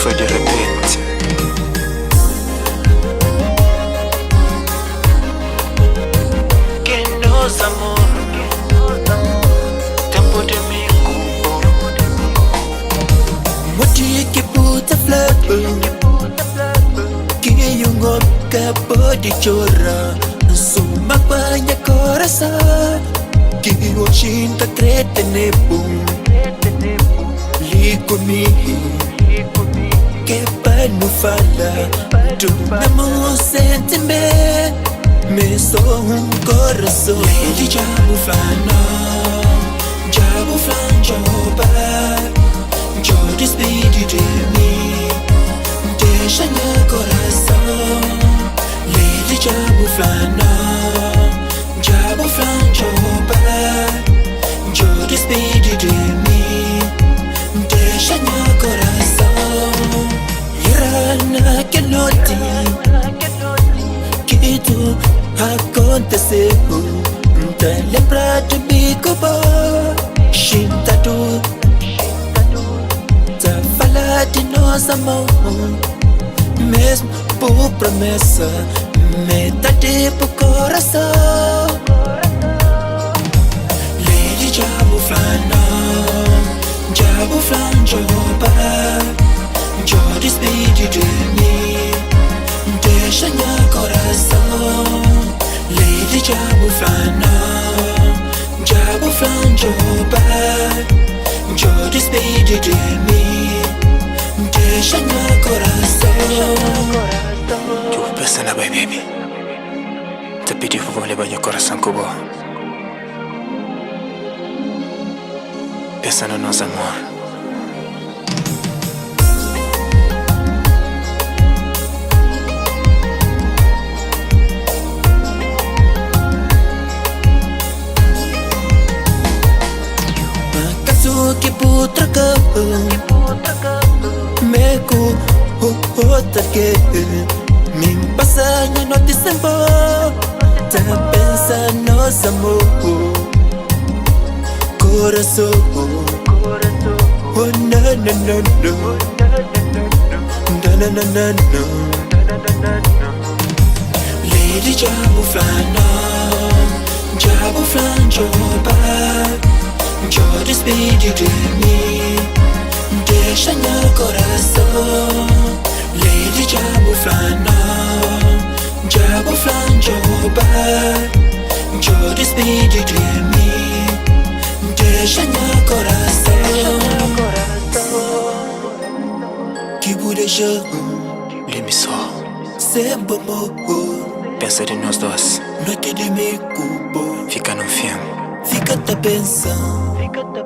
foi de repente. Que nos amor, tempo de me cubo. Moti que puta flor, que yung acabou de chorar. Suma banha coração, que hoje tá cretene pum. Li comigo, que para não falar, tu não sente me sou coração. Lady Jabu Flana, Jabu Flan Joba, Jo despede de mim, deixa meu coração. Lady Jabu Flana, Jabu Flan Joba, Jo despede de mim, deixa meu coração. Irana que noite que tu aconteceu, tá lembrado de mim como Shinta tu, tá falar de nosso amor, mesmo por promessa, metade pro coração. Lady Jabu Flana, Jabu Flan Joba, Jo despede de mim, deixa meu coração. Lady Jabu Flana, Jabu Flan Joba, Jo despede de mim, deixa meu coração. Eu penso na baby. Te pedi por levar meu coração cubo. Pensa no nosso amor. Que putra ka Meku hota que Min pasanya no December Ta pensa nos amor Coração Oh na na na na Na na na na Lady Jabu Flana Jabu Flan Joba Jo despede de mim, deixa meu coração. Lady Jabu Flana, Jabu Flan Joba, Jo despede de mim, deixa meu coração. Que budeja, Limissó, sempre amor. pensa de nós dois, Noite de me cubo, fica no filme. fica tá pensando.